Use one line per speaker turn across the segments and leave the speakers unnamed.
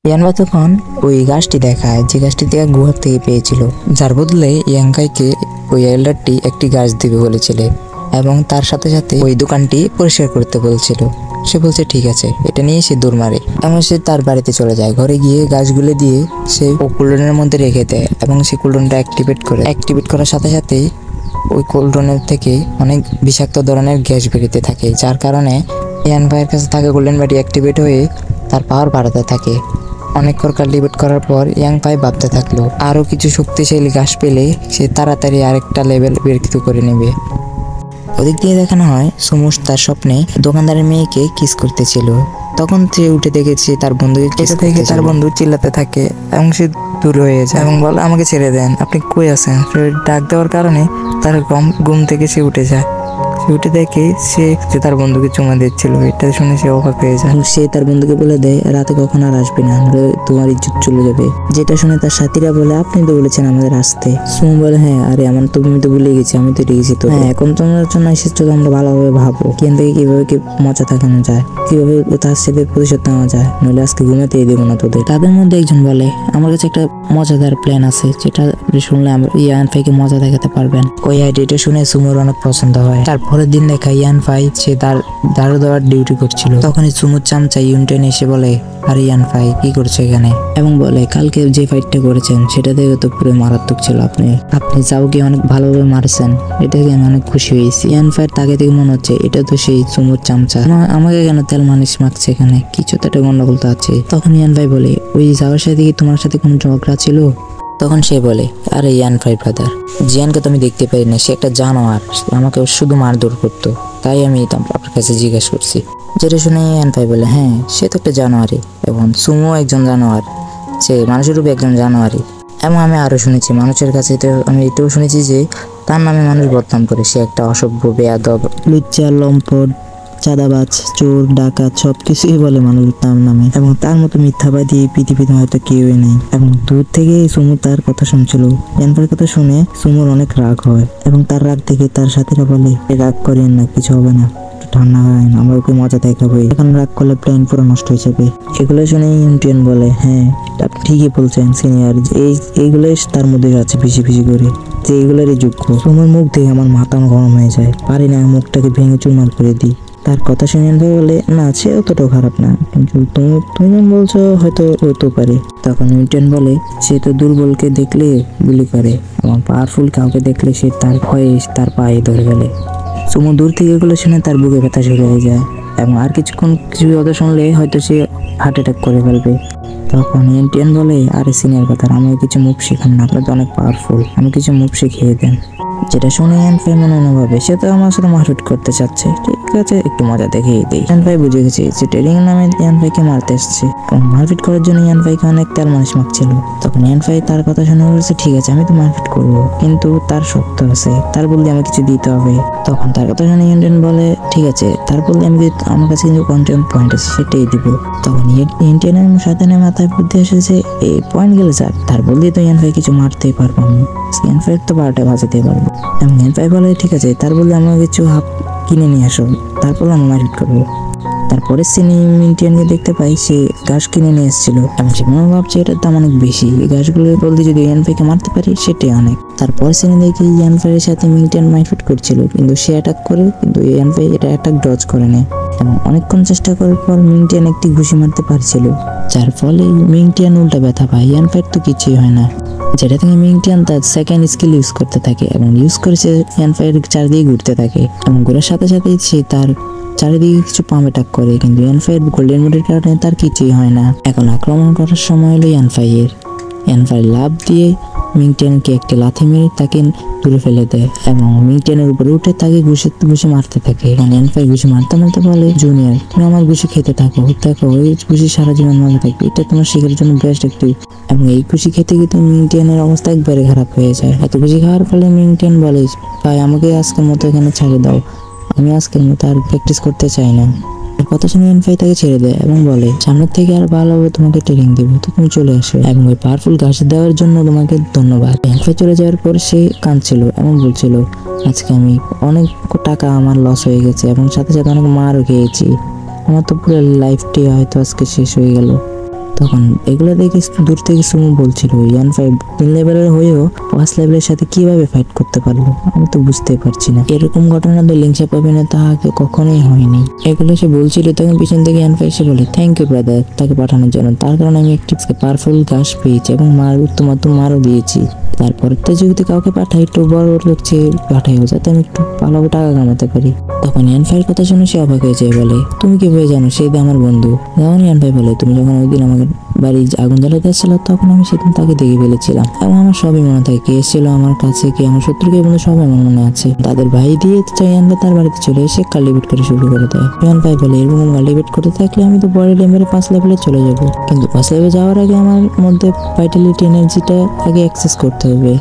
ইয়ানফাই তখন ওই গাছটি দেখায় যে গাছটি থেকে গুহা থেকে পেয়েছিল, যার বদলে ইয়াংকাইকে ওই এল্ডারটি একটি গাছ দিবে বলেছিল এবং তার সাথে সাথে ওই দোকানটি পরিষ্কার করতে বলছিল। সে বলছে ঠিক আছে, এটা নিয়ে সে দৌড় মারে এবং সে তার বাড়িতে চলে যায়। ঘরে গিয়ে গাছগুলো দিয়ে সে ও কুলডনের মধ্যে রেখে দেয় এবং সে কুলডনটা অ্যাক্টিভেট করার সাথে সাথেই ওই কুলডনের থেকে অনেক বিষাক্ত ধরনের গ্যাস বেরোতে থাকে, যার কারণে ইয়ানফাইয়ের কাছে থাকা গোল্ডেন বাড়ি অ্যাক্টিভেট হয়ে তার পাওয়ার বাড়াতে থাকে। অনেকক্ষণ কাল্টিভেট করার পর ইয়াংফাই ভাবতে থাকলো আরও কিছু শক্তিশালী ঘাস পেলে সে তাড়াতাড়ি আরেকটা লেভেল বিকৃত করে নেবে। ওদিক দিয়ে দেখানো হয় সুমুস তার স্বপ্নে দোকানদারের মেয়েকে কিস করতেছিল। তখন সে উঠে দেখেছে তার বন্ধুকে কিস থেকে তার বন্ধু চিল্লাতে থাকে এবং সে দূর হয়ে যায় এবং বলে আমাকে ছেড়ে দেন, আপনি কই আছেন। সে ডাক দেওয়ার কারণে তার ঘুম থেকে সে উঠে যায়। সে উঠে দেখে সে তার বন্ধুকে চুমা দিচ্ছিল। এটা শুনে সে অবাক হয়ে যায়। সে তার বন্ধুকে বলে দেয় রাতে কখন আর আসবে না, তোমার ইজ্জত চলে যাবে। যেটা শুনে তার সাথীরা বলে আপনি তো বলেছেন আমাদের আসতে। সুমু বলে হ্যাঁ, আরে আমার তুমি তো ভুলে গেছি, আমি তো রেগেছি তো। হ্যাঁ, এখন তোমার জন্য এসেছো, আমরা ভালোভাবে ভাবো কেন থেকে কিভাবে কি মজা থাকানো যায়, কিভাবে তার সাথে প্রতিশোধ নেওয়া যায়, নইলে আজকে ঘুমাতে দেবো না তোদের। তাদের মধ্যে একজন বলে আমার কাছে একটা মজাদার প্ল্যান আছে, যেটা শুনলে আমরা ইয়ানফাইকে মজা দেখাতে পারবেন। ওই আইডিয়াটা শুনে সুমুর অনেক পছন্দ হয়। তারপরের দিন দেখা ইয়ানফাই সে তার দাঁড়ো দেওয়ার ডিউটি করছিল। তখনই সুমুর চামচা ইউনটেন এসে বলে আরে ইয়ানফাই কি করছে এখানে, এবং বলে কালকে যে ফাইটটা করেছেন সেটা থেকে তো পুরো মারাত্মক ছিল, আপনি চাওকে অনেক ভালোভাবে মারছেন, এটা থেকে আমি অনেক খুশি হয়েছি। ইয়ানফাই তাকে থেকে মনে হচ্ছে এটা তো সেই সুমুর চামচা, আমাকে কেন তেল মালিশ মাখছে এখানে, কিছু তো একটা গন্ডগোল তো আছে। তখন ইয়ানফাই বলে ওই যাওয়ার সাথে কি তোমার সাথে কোনো ঝগড়া ছিল? তখন সে বলে আরে ইয়ানফাই ব্রাদার, জিয়ানকে তো আমি দেখতে পারি না, সে একটা জানোয়ার, আমাকে শুধু মারধর করতো, তাই আমি আপনার কাছে জিজ্ঞাসা করছি। যেটা শুনে ইয়ানফাই বলে হ্যাঁ সে তো একটা জানোয়ারই, এবং সুমো একজন জানোয়ার, সে মানুষের রূপে একজন জানোয়ারই। এবং আমি আরও শুনেছি মানুষের কাছে, তো আমি এটাও শুনেছি যে তার নামে মানুষ বদনাম করে, সে একটা অসভ্য বেয়াদব লুচ্চা লম্পট চাঁদাবাজ চোর ডাকাত সবকিছুই বলে মানুষ তার নামে, এবং তার মতো মিথ্যাবাদী পৃথিবীতে হয়তো কেউই নেই। এবং দূর থেকে সুমু তার কথা শুনছিল। ইয়ানফাইয়ের কথা শুনে সুমুর অনেক রাগ হয় এবং তার রাগ দেখে তার সাথীরা বলে রাগ করেন না, কিছু হবে না, ঠান্ডা হয় না, আমরা ওকে মজা দেখাবো, এখন রাগ করলে প্ল্যান পুরো নষ্ট হয়ে যাবে। এগুলো শুনে ইউনটিয়ান বলে হ্যাঁ আপনি ঠিকই বলছেন সিনিয়র, এইগুলোই তার মধ্যে আছে বেশি বেশি করে, যে এইগুলোরই যোগ্য। সুমুর মুখ দেখে আমার মাথা গরম হয়ে যায়, পারি না মুখটাকে ভেঙে চুরমার করে দিই। তার কথা শুনে বলে না সে অতটাও খারাপ না, কিন্তু তুমি বলছো হয়তো হতে পারে। তখন ইউনটিয়ান বলে সে তো দুর্বলকে দেখলে গুলি করে এবং পাওয়ারফুল কাউকে দেখলে সে তার ভয়ে তার পায়ে ধরে ফেলে। সুমু দূর থেকে এগুলো শুনে তার বুকে ব্যথা শুরু হয়ে যায় এবং আর কিছু কথা শুনলে হয়তো সে হার্ট অ্যাটাক করে ফেলবে। তখন ইউনটিয়ান বলে আরে সিনিয়র কথা, আমাকে কিছু মুভ শেখান না, আপনার তো অনেক পাওয়ারফুল, আমি কিছু মুভ শিখিয়ে দেন। যেটা শুনে ইয়ানফাই মনে ভাবে সে তো আমার সাথে মারপিট করতে চাচ্ছে, ঠিক আছে একটু মজা দেখিয়ে দিই। ইয়ানফাই বুঝে গেছে যে ট্রেডিং নামে ইয়ানফাইকে মারতে এসছে এবং মারপিট করার জন্য ইয়ানফাইকে অনেক তেল মালিশ মাখছিল। তখন ইয়ানফাই তার কথা শুনে বলছে ঠিক আছে আমি তো মারপিট করবো, কিন্তু তার শর্ত আছে, তার বললে আমি কিছু দিতে হবে। তখন তার কথা শুনে ইউনটিয়ান বলে ঠিক আছে, তার বললে আমি আমার কাছে কিন্তু কন্টেন্ট পয়েন্ট আছে সেটাই দিব। তখন ইউনটিয়ানের সাথে মাথায় বুদ্ধি এসেছে এই পয়েন্ট গেলে যাক, তার বললে তো ইয়ানফাই কিছু মারতেই পারবো আমি, ইয়ানফাই তো বারোটা বাজাতে পারবো। এবং ইয়ানফাই বলে ঠিক আছে, তার বললে আমার কিছু হাফ কিনে নিয়ে আসো, তারপর আমি মারপিট করবো। তারপরে সিনি ইউনটিয়ানকে দেখতে পাই সে ঘাস কিনে নিয়ে এসেছিল এবং সে মনে ভাবছে এটার দাম অনেক বেশি, এই ঘাসগুলোর বলতে যদি ইয়ানফাইকে মারতে পারি সেটাই অনেক। তারপর সিনি দেখি ইয়ানফাইয়ের সাথে ইউনটিয়ান মারপিট করছিল, কিন্তু সে অ্যাটাক করে, কিন্তু ইয়ানফাই এটা অ্যাটাক ডজ করে নেয় এবং অনেকক্ষণ চেষ্টা করার পর ইউনটিয়ান একটি ঘুষি মারতে পারছিল, যার ফলে ইউনটিয়ান উল্টা ব্যথা পায়। ইয়ানফাইয়ের তো কিছুই হয় না, যেটা থেকে ইউনটিয়ান তার সেকেন্ড স্কিল ইউজ করতে থাকে এবং ইউজ করে সে ইয়ানফাইয়ের চারিদিকে ঘুরতে থাকে এবং ঘোরার সাথে সাথে সে তার চারিদিকে কিছু পাম্প অ্যাটাক করে, কিন্তু ইয়ানফাইয়ের গোল্ডেন মুডের কারণে তার কিছুই হয় না। এখন আক্রমণ করার সময় হলো ইয়ানফাই লাভ দিয়ে মিংটিয়ানকে একটি লাথি মেরে তাকে দূরে ফেলে দেয় এবং মিংটিয়ানের উপরে উঠে তাকে ঘুষি মারতে থাকে। ইয়ানফাই ঘুষি মারতে মারতে বলে জুনিয়র তুমি আমার ঘুষি খেতে থাকো, ওই ঘুষি সারা জীবন মনে থাকবে, এটা তোমার শিকার জন্য বেস্ট একটি। এবং এই ঘুষি খেতে খেতে মিংটিয়ানের অবস্থা একবারে খারাপ হয়ে যায়। এত ঘুষি খাওয়ার ফলে মিংটিয়ান বলে ভাই আমাকে আজকের মতো এখানে ছাড়ে দাও, আমি আজকের মতো আর প্র্যাকটিস করতে চাই না। কথা শুনে ইয়ানফাই তাকে ছেড়ে দেয় এবং বলে সামনের থেকে আর ভালোভাবে তোমাকে ট্রেনিং দিব, তো তুমি চলে আসো এবং ওই পাওয়ারফুল ঘাস দেওয়ার জন্য তোমাকে ধন্যবাদ। ইয়ানফাই চলে যাওয়ার পর সে কাঁদছিল এবং বলছিল আজকে আমি অনেক টাকা আমার লস হয়ে গেছে এবং সাথে সাথে অনেক মারও খেয়েছি, আমার তো পুরো লাইফটি হয়তো আজকে শেষ হয়ে গেল। তখন এগুলো দেখে দূর থেকে সুমু বলছিল ইয়ান 5 লেভেলের হয়েও 5 লেভেলের সাথে কিভাবে ফাইট করতে পারলো, আমি তো বুঝতেই পারছি না। এরকম ঘটনা তো লিংসা পাবে না, তাহাকে কখনোই হয়নি। এগুলো সে বলছিল, তখন পিছন থেকে ইয়ান 5 এসে বলে থ্যাংক ইউ ব্রাদার তাকে পাঠানোর জন্য, তার কারণে আমি একটি পাওয়ারফুল ঘাস পেয়েছি এবং উত্তম মারও দিয়েছি। তারপরে তো যদি কাউকে পাঠাই একটু বড় লোক পাঠাই যাতে আমি একটু ভালো টাকা কামাতে পারি। তখন ইয়ান 5 কথা শুনে সে অবাক হয়ে যায়, বলে তুমি কিভাবে জানো সে আমার বন্ধু? যেমন ইয়ান 5 বলে তুমি যখন ওই দিন আমাকে বাড়ি আগুন জ্বালাতে আসছিল তখন আমি সেদিন তাকে দেখে ফেলেছিলাম এবং আমার সবই মনে থাকে, কে এসেছিল আমার কাছে, কে আমার শত্রুকে বন্ধু সব আমার মনে আছে। তাদের ভাই দিয়ে ইয়ান 5 তার বাড়িতে চলে এসে কাল্টিভেট করে শুরু করে দেয়। ইয়ান 5 বলে এরকম কাল্টিভেট করতে থাকলে আমি তো বড় লেভেলে 5 লেভেলে চলে যাব, কিন্তু 5 লেভেলে যাওয়ার আগে আমার মধ্যে ভাইটালিটি এনার্জিটা আগে অ্যাক্সেস করতে হবে।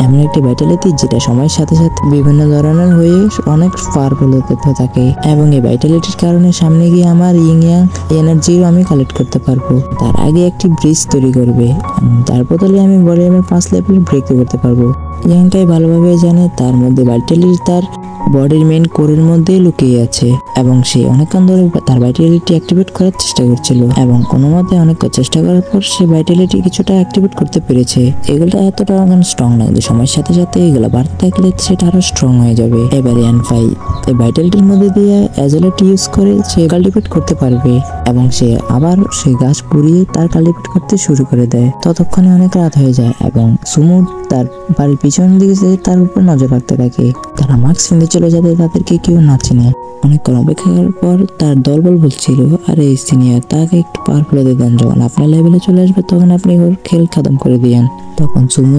এমন একটি ভাইটালিটি যেটা সময়ের সাথে সাথে বিভিন্ন ধরনের হয়ে অনেক পাওয়ারফুল হতে থাকে এবং এই ভাইটালিটির কারণে সামনে গিয়ে আমার ইয়াং এনার্জিও আমি কালেক্ট করতে পারবো। তার আগে একটি ব্রিজ তৈরি করবে, তার বদলে আমি বড় 5 লেভেল ব্রেক করতে পারবো। ইয়াংটাই ভালোভাবে জানে তার মধ্যে ভাইটালিটি তার বডির মেইন কোরের মধ্যেই লুকিয়ে আছে এবং সে অনেকক্ষণ ধরে তার ভাইটালিটি অ্যাক্টিভেট করার চেষ্টা করছিল এবং কোনো মতে অনেক চেষ্টা করার পর সে ভাইটালিটি কিছুটা অ্যাক্টিভেট করতে পেরেছে। এগুলো এতটা স্ট্রং না, কিন্তু সময়ের সাথে সাথে এগুলো বাড়তে থাকলে সেটা আরো স্ট্রং হয়ে যাবে। এবার ইয়ান 5 এই ভাইটালিটির মধ্যে দিয়ে অ্যাজেলিটি ইউজ করে সে কাল্টিভেট করতে পারবে এবং সে আবার সে গাছ পুড়িয়ে তার কাল্টিভেট করতে শুরু করে দেয়। ততক্ষণে অনেক রাত হয়ে যায় এবং সুমু তার বাড়ির পিছন দিকে তার উপর নজর রাখতে থাকে। তারা মাস্ক কিনতে চলে যাতে তাদেরকে কেউ না চিনে। অনেকক্ষণ অপেক্ষা করার পর তার দলবল বলছিল, আরে সিনিয়র তাকে একটু পাওয়ারফুল দিয়ে দেন, যখন আপনার লেভেলে চলে আসবে তখন আপনি ওর খেল খতম করে দিয়েন। তখন সুমু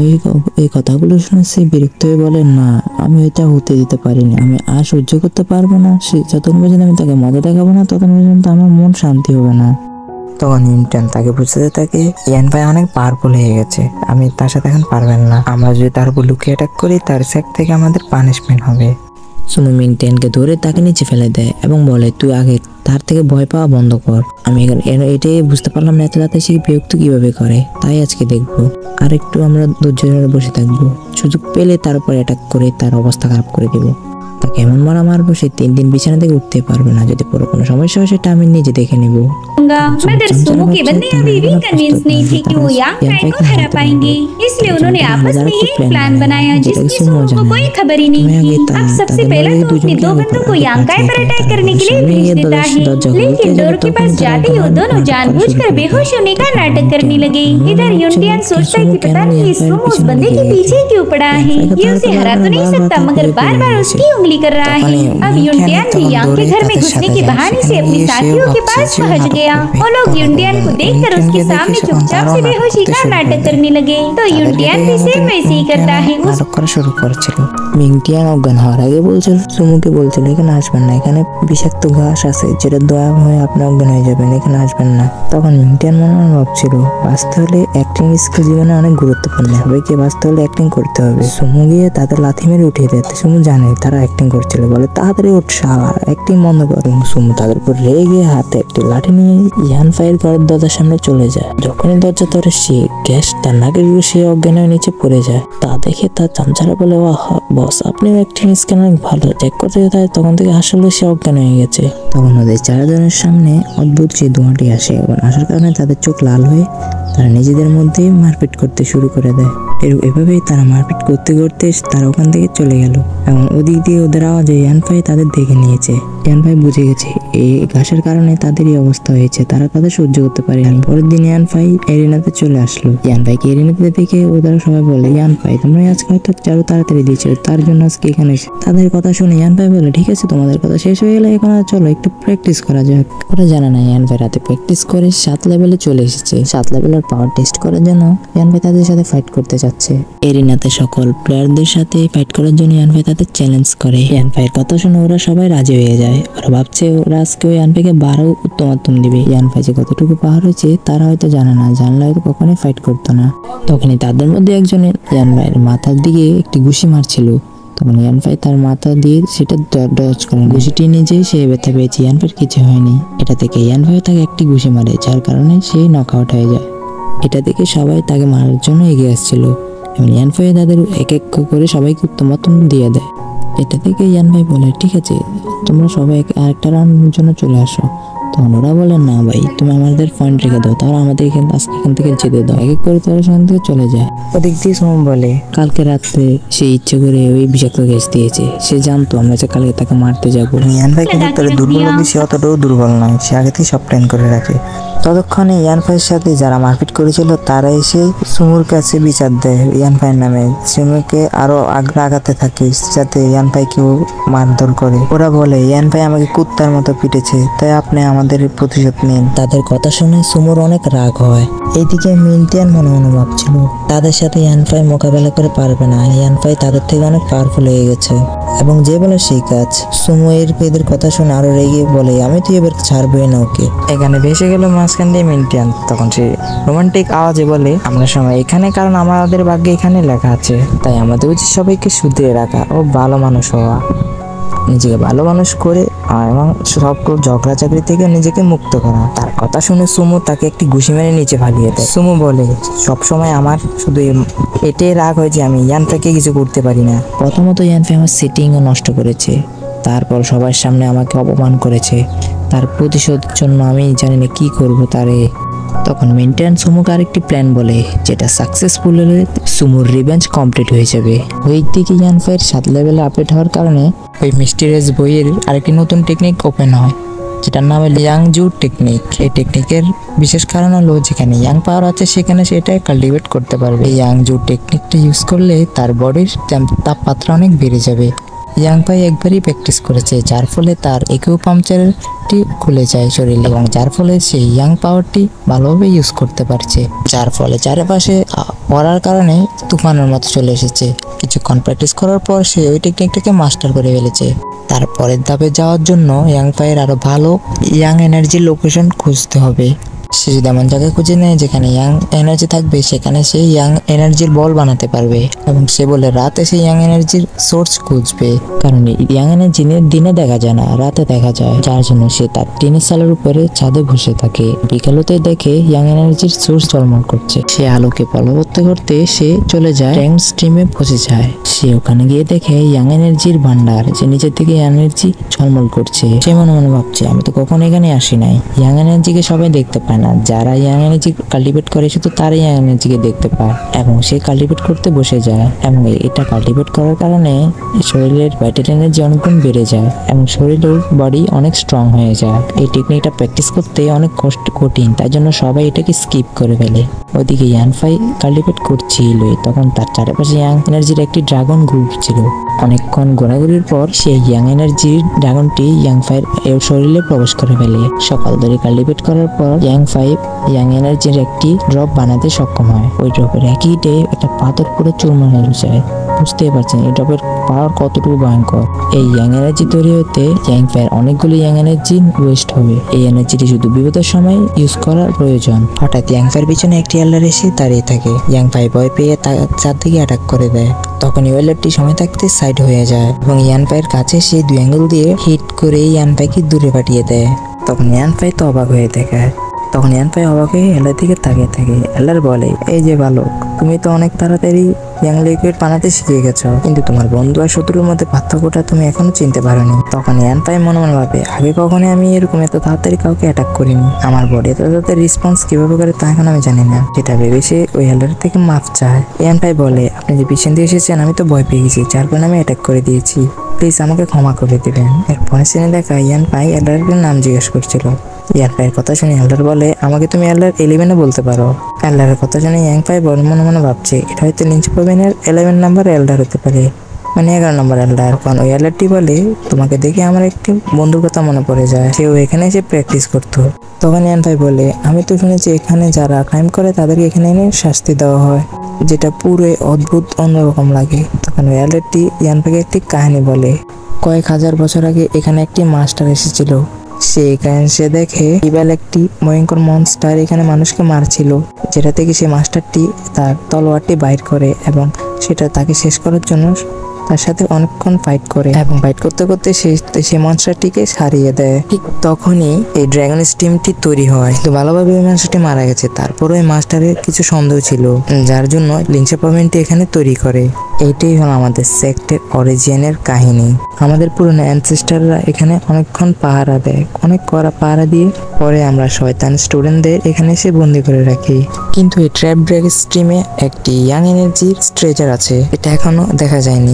এই কথাগুলো শুনে সে বিরক্ত হয়ে বলে, না আমি এটা হতে দিতে পারি না, আমি আর সহ্য করতে পারবো না। সে যতক্ষণ পর্যন্ত আমি তাকে মজা দেখাবো না ততক্ষণ পর্যন্ত আমার মন শান্তি হবে না। তখন ইন্টার্ন তাকে বুঝতে থাকে ইয়ান 5 অনেক পাওয়ারফুল হয়ে গেছে, আমি তার সাথে এখন পারবেন না, আমরা যদি তার উপর লুকিয়ে অ্যাটাক করি তার সাইড থেকে আমাদের পানিশমেন্ট হবে। সুমু মিনটেনকে ধরে তাকে নিচে ফেলে দেয় এবং বলে তুই আগে তার থেকে ভয় পাওয়া বন্ধ কর। আমি এটাই বুঝতে পারলাম না এত রাতে সে বিরক্ত কিভাবে করে, তাই আজকে দেখবো। আর একটু আমরা ধৈর্য ধরে বসে থাকবো, সুযোগ পেলে তার উপর অ্যাটাক করে তার অবস্থা খারাপ করে দেবো। তাকে এমন মারবো সে 3 দিন বিছানা থেকে উঠতে পারবে না, যদি পুরো কোনো সমস্যা হয় সেটা আমি নিজে দেখে নেবো।
मगर सुमो के बंदे अभी भी कन्विंस नहीं थे कि वो यांग काई को हरा पाएंगे, इसलिए उन्होंने आपस में ही प्लान बनाया जिसकी सुमो को कोई खबर ही नहीं थी। अब सबसे पहले तो अपने 2 बंदों को यांग काई पर अटैक करने के लिए भेज देता है, लेकिन डोर के पास जाते ही वो दोनों जानबूझकर बेहोश होने का नाटक करने लगे। इधर युनटियान सोचता है कि पता नहीं ये सुमो उस बंदे के पीछे क्यों पड़ा है, ये उसे हरा तो नहीं सकता मगर बार बार उसकी उंगली कर रहा है। अब युनटियान भी यांग के घर में घुसने के बहाने से अपने साथियों के पास पहुंच गया। वो लोग युनटियान को देखकर उसके सामने चुपचाप से बेहोशी का नाटक करने लगे, तो युनटियान भी सेम वैसे ही करता है।
শুরু করেছিল মিংটিয়ান অজ্ঞান হওয়ার আগে বলছিল সুমুকে বলছিল এখানে আসবেন না, এখানে বিষাক্ত ঘাস আছে যেটা দয়া হয়ে আপনি অজ্ঞান হয়ে যাবেন, এখানে আসবেন না। তখন মিংটিয়ান মনে মনে ভাবছিল বাঁচতে হলে অ্যাক্টিং স্কিল জীবনে অনেক গুরুত্বপূর্ণ, সবাইকে বাঁচতে হলে অ্যাক্টিং করতে হবে। সুমু গিয়ে তাদের লাথি মেরে উঠিয়ে দেয়। সুমু জানে তারা অ্যাক্টিং করছিল, বলে তাড়াতাড়ি উঠ শালা, অ্যাক্টিং বন্ধ কর। সুমু তাদের উপর রেগে হাতে একটি লাঠি নিয়ে ইয়ান 5 ঘরের দরজার সামনে চলে যায়। যখনই দরজা ধরে সে গ্যাস তার নাকের সে অজ্ঞান হয়ে নিচে পড়ে যায়। তা দেখে তার চামচারা বলে বস আপনি অ্যাক্টিং স্কিল অনেক ভালো, চেক করতে যায় তখন থেকে আসলে সে অজ্ঞান হয়ে গেছে। তখন ওদের 4 জনের সামনে অদ্ভুত সেই ধোঁয়াটি আসে এবং আসার কারণে তাদের চোখ লাল হয়ে তারা নিজেদের মধ্যে মারপিট করতে শুরু করে দেয়। এভাবেই তারা মারপিট করতে করতে তারা ওখান থেকে চলে গেল এবং ওদিক দিয়ে ওদের আওয়াজে ইয়ান 5 তাদের দেখে নিয়েছে। ইয়ান 5 বুঝে গেছে এই ঘাসের কারণে তাদের এই অবস্থা হয়েছে, তারা তাদের সহ্য করতে পারেনি। পরের দিন ইয়ান 5 এরিনাতে চলে আসলো। ইয়ান 5কে এরিনাতে দেখে ওরা সবাই বলে ইয়ান 5 তোমরা আজকে হয়তো চারু তাড়াতাড়ি দিয়েছো, তার জন্য আজকে এখানে এসে। তাদের কথা শুনে ইয়ান 5 বলে ঠিক আছে তোমাদের কথা শেষ হয়ে গেলে এখন চলো একটু প্র্যাকটিস করা যাক। ওরা জানা না ইয়ান 5 রাতে প্র্যাকটিস করে 7 লেভেলে চলে এসেছে। 7 লেভেলের পাওয়ার টেস্ট করার জন্য ইয়ান 5 তাদের সাথে ফাইট করতে যাচ্ছে। এরিনাতে সকল প্লেয়ারদের সাথে ফাইট করার জন্য ইয়ান 5 তাদের চ্যালেঞ্জ করে। ইয়ান 5 এর কথা শুনে ওরা সবাই রাজি হয়ে যায়। ওরা ভাবছে ওরা আজকে ইয়ান 5কে 12 উত্তম দিবে। ইয়ান 5 যে কতটুকু পাওয়ার হয়েছে তারা হয়তো জানে না, জানলে হয়তো কখনোই ফাইট করতো না। তখনই তাদের মধ্যে একজন ইয়ান 5 মাথার দিকে একটি ঘুষি মারছিল। তখন ইয়ান 5 তার মাথা দিয়ে সেটা ডজ করে ঘুষিটি নিজেই সে ব্যথা পেয়েছে। ইয়ান 5 কিছু হয়নি। এটা থেকে ইয়ান 5 তাকে একটি ঘুষি মারে, যার কারণে সে নক আউট হয়ে যায়। এটা দেখে সবাই তাকে মারার জন্য এগিয়ে আসছিল এবং ইয়ান 5 তাদের এক এক করে সবাইকে উত্তম দিয়ে দেয়। এটা থেকে ইয়ান 5 বলে ঠিক আছে তোমরা সবাই আরেকটা রাউন্ডের জন্য চলে আসো। তখন ওরা বলে না ভাই তুমি আমাদের পয়েন্ট রেখে দাও, তাহলে আমাদের এখান থেকে যেতে দাও। এক এক করে তারা সেখান থেকে চলে যায়। ওদিক দিয়ে সুমন বলে কালকে রাত্রে সে ইচ্ছে করে ওই বিষাক্ত গ্যাস দিয়েছে, সে জানতো আমরা যে কালকে তাকে মারতে যাবো। ইয়ান ভাই কিন্তু তার দুর্বল বুদ্ধি, সে অতটাও দুর্বল নয়, সে আগে থেকে সব প্ল্যান করে রাখে। ততক্ষণে ইয়ান ভাইয়ের সাথে যারা মারপিট করেছিল তারা এসে সুমুর কাছে বিচার দেয় ইয়ান ভাইয়ের নামে। সুমুকে আরো আগাতে থাকে যাতে ইয়ান ভাইকেও মারধর করে। ওরা বলে ইয়ান ভাই আমাকে কুত্তার মতো পিটেছে, তাই আপনি আমাদের প্রতিশোধ নিন। তাদের কথা শুনে সুমুর অনেক রাগ হয়। এইদিকে মিন্টিয়ান মনে মনে ভাবছিল তাদের সাথে ইয়ান ভাই মোকাবেলা করে পারবে না, ইয়ান ভাই তাদের থেকে অনেক পাওয়ারফুল হয়ে গেছে এবং যে বলে সেই কাজ। সুমু এদের কথা শুনে আরো রেগে বলে আমি তো এবার ছাড়বই না ওকে। এখানে ভেসে গেল মাঝখান দিয়ে মিন্টিয়ান। তখন সে রোমান্টিক আওয়াজে বলে আমরা সময় এখানে, কারণ আমাদের ভাগ্যে এখানে লেখা আছে, তাই আমাদের উচিত সবাইকে শুধরে রাখা ও ভালো মানুষ হওয়া, নিজেকে ভালো মানুষ করে এবং সব ঝগড়া চাকরি থেকে নিজেকে মুক্ত করা। তার কথা শুনে সুমু তাকে একটি ঘুষি মেরে নিচে ভাগিয়ে দেয়। সুমু বলে সবসময় আমার শুধু এটাই রাগ হয় যে আমি ইয়ানফাইকে কিছু করতে পারি না। প্রথমত ইয়ানফাই আমার সেটিংও নষ্ট করেছে, তারপর সবার সামনে আমাকে অপমান করেছে, তার প্রতিশোধের জন্য আমি জানি না কি করবো তারে। তখন মিন্টিয়ান সুমুকে আরেকটি প্ল্যান বলে, যেটা সাকসেসফুল হলে সুমুর রিভেঞ্জ কমপ্লিট হয়ে যাবে। ওই দিকে ইয়ানফাইয়ের 7 লেভেলে আপডেট হওয়ার কারণে ওই মিস্টিরিয়াস বইয়ের আরেকটি নতুন টেকনিক ওপেন হয়, যেটার নাম হলো ইয়াংজু টেকনিক। এই টেকনিকের বিশেষ কারণ হলো যেখানে ইয়াং পাওয়ার আছে সেখানে সেটা কাল্টিভেট করতে পারবে। এই ইয়াংজু টেকনিকটা ইউজ করলে তার বডির তাপমাত্রা অনেক বেড়ে যাবে। ইয়াং ভাই একবারই প্র্যাকটিস করেছে, যার ফলে তার একিউপাংচারটি খুলে যায় শরীরে এবং যার ফলে সে ইয়াং পাওয়ারটি ভালোভাবে ইউজ করতে পারছে, যার ফলে চারপাশে পড়ার কারণে তুফানের মতো চলে এসেছে। কিছুক্ষণ প্র্যাকটিস করার পর সে ওই টেকনিকটাকে মাস্টার করে ফেলেছে। তারপরের ধাপে যাওয়ার জন্য ইয়াং ভাইয়ের আরো ভালো ইয়াং এনার্জি লোকেশন খুঁজতে হবে। সে যদি এমন জায়গায় খুঁজে নেয় যেখানে ইয়াং এনার্জি থাকবে, সেখানে সে ইয়াং এনার্জির বল বানাতে পারবে এবং সে বলে রাতে সে ইয়াং এনার্জির সোর্স খুঁজবে, কারণ ইয়াং এনার্জি দিনে দেখা যায় না, রাতে দেখা যায়, যার জন্য সে তার টিনের চালের উপরে ছাদে বসে থাকে। বিকালতে দেখে ইয়াং এনার্জির সোর্স ঝলমল করছে। সে আলোকে ফলো করতে করতে সে চলে যায় ট্যাঙ্ক স্ট্রিমে পৌঁছে যায়। সে ওখানে গিয়ে দেখে ইয়াং এনার্জির ভান্ডার, যে নিচের দিকে এনার্জি ঝলমল করছে। সে মনে মনে ভাবছে আমি তো কখনো এখানে আসি নাই। ইয়াং এনার্জিকে সবাই দেখতে পায় না, যারা ইয়াং এনার্জি কাল্টিভেট করে শুধু তারাই ইয়াং এনার্জিকে দেখতে পায় এবং সে কাল্টিভেট করতে বসে যায় এবং এটা কাল্টিভেট করার কারণে শরীরের ভাইটাল এনার্জি অনেক গুণ বেড়ে যায় এবং শরীরের বডি অনেক স্ট্রং হয়ে যায়। এই টেকনিকটা প্র্যাকটিস করতে অনেক কঠিন, তাই জন্য সবাই এটাকে স্কিপ করে ফেলে। ওইদিকে ইয়ানফাই কাল্টিভেট করছিল, তখন তার চারপাশে ইয়াং এনার্জির একটি ড্রাগন গ্রুপ ছিল। অনেকক্ষণ ঘোরাঘুরির পর সেই ইয়াং এনার্জির ড্রাগনটি ইয়াংফাইয়ের শরীরে প্রবেশ করে ফেলে। সকাল ধরে কাল্টিভেট করার পর ইয়াং এনার্জির একটি ড্রপ বানাতে সক্ষম হয়। ওই ড্রপের একই হিটে একটা পাথর পুরো চুরমার হয়ে যায়। বুঝতেই পারছেন এই ড্রপের পাওয়ার কতটুকু ভয়ঙ্কর। এই ইয়াং এনার্জি তৈরি হতে ইয়াংফাইয়ের অনেকগুলো ইয়াং এনার্জি ওয়েস্ট হবে। এই এনার্জিটি শুধু বিপদের সময় ইউজ করার প্রয়োজন। হঠাৎ ইয়াংফাইয়ের পিছনে একটি এল্ডার এসে দাঁড়িয়ে থাকে। ইয়াংফাই ভয় পেয়ে চারদিকে অ্যাটাক করে দেয়। তখন এল্ডারটি সময় থাকতে সাইড হয়ে যায় এবং ইয়ানফাইয়ের কাছে সেই 2 অ্যাঙ্গেল দিয়ে হিট করে ইয়ানফাইকে দূরে পাঠিয়ে দেয়। তখন ইয়ানফাই তো অবাক হয়ে দেখায়। তখন ইয়ানফাই অবাক হয়ে এল্ডার দিকে তাকিয়ে থাকে। এল্ডার বলে এই যে বালক, তুমি তো অনেক তাড়াতাড়ি ইয়াং লিকুইড বানাতে শিখে গেছো, কিন্তু তোমার বন্ধু আর শত্রুর মধ্যে পার্থক্যটা তুমি এখনো চিনতে পারোনি। তখন ইয়ানফাই মনে মনে ভাবে আগে কখনো আমি এরকম এত তাড়াতাড়ি কাউকে অ্যাটাক করিনি, আমার বডি এত তাড়াতাড়ি রেসপন্স কিভাবে করে তা এখন আমি জানি না। যেটা ভেবে সে ওই এল্ডার থেকে মাফ চায়। ইয়ানফাই বলে আপনি যে পিছন দিয়ে এসেছেন আমি তো ভয় পেয়ে গেছি, যার কারণে আমি অ্যাটাক করে দিয়েছি, প্লিজ আমাকে ক্ষমা করে দেবেন। এরপরে সিনে দেখা ইয়ানফাই এল্ডারের নাম জিজ্ঞেস করছিল। ইয়ানফাইয়ের কথা শুনে এল্ডার বলে আমাকে তুমি এল্ডার 11 বলতে পারো। এল্ডারের কথা শুনে ইয়ানফাই মনে মনে ভাবছে এটা হয়তো লিঞ্চ প্রবীণের 11 নাম্বার এল্ডার হতে পারে, মানে 11 নম্বর এল্ডার। কারণ ওই এল্ডারটি বলে তোমাকে দেখে আমার একটি বন্ধুর কথা মনে পড়ে যায়, সেও এখানে এসে প্র্যাকটিস করতো। তখন ইয়ানফাই বলে আমি তো শুনেছি এখানে যারা ক্রাইম করে তাদেরকে এখানে এনে শাস্তি দেওয়া হয়, যেটা পুরো অদ্ভুত অন্যরকম লাগে। তখন ওই এল্ডারটি ইয়ানফাইকে একটি কাহিনী বলে। কয়েক হাজার বছর আগে এখানে একটি মাস্টার এসেছিল। সে দেখে ইভাল একটি ভয়ঙ্কর মনস্টার এখানে মানুষকে মারছিল, যেটা থেকে সে মাস্টারটি তার তলোয়ারটি বাইর করে এবং সেটা তাকে শেষ করার জন্য তার সাথে অনেকক্ষণ ফাইট করে এবং ফাইট করতে করতে সেই মনস্টারটিকে হারিয়ে দেয়। ঠিক তখনই এই ড্রাগন স্টিমটি তৈরি হয়। তো ভালোভাবে ওই মনস্টারটি মারা গেছে, তারপরে ওই মাস্টারের কিছু সন্দেহ ছিল, যার জন্য লিংসা পারমেন্টটি এখানে তৈরি করে। এইটাই হলো আমাদের সেক্টের অরিজিনের কাহিনী। আমাদের পুরনো অ্যানসেস্টাররা এখানে অনেকক্ষণ পাহারা দেয়, অনেক কড়া পাহারা দিয়ে পরে আমরা শয়তান স্টুডেন্টদের এখানে এসে বন্দি করে রাখি। কিন্তু এই ট্র্যাপ ড্রাগন স্ট্রিমে একটি ইয়াং এনার্জির ট্রেজার আছে, এটা এখনো দেখা যায়নি।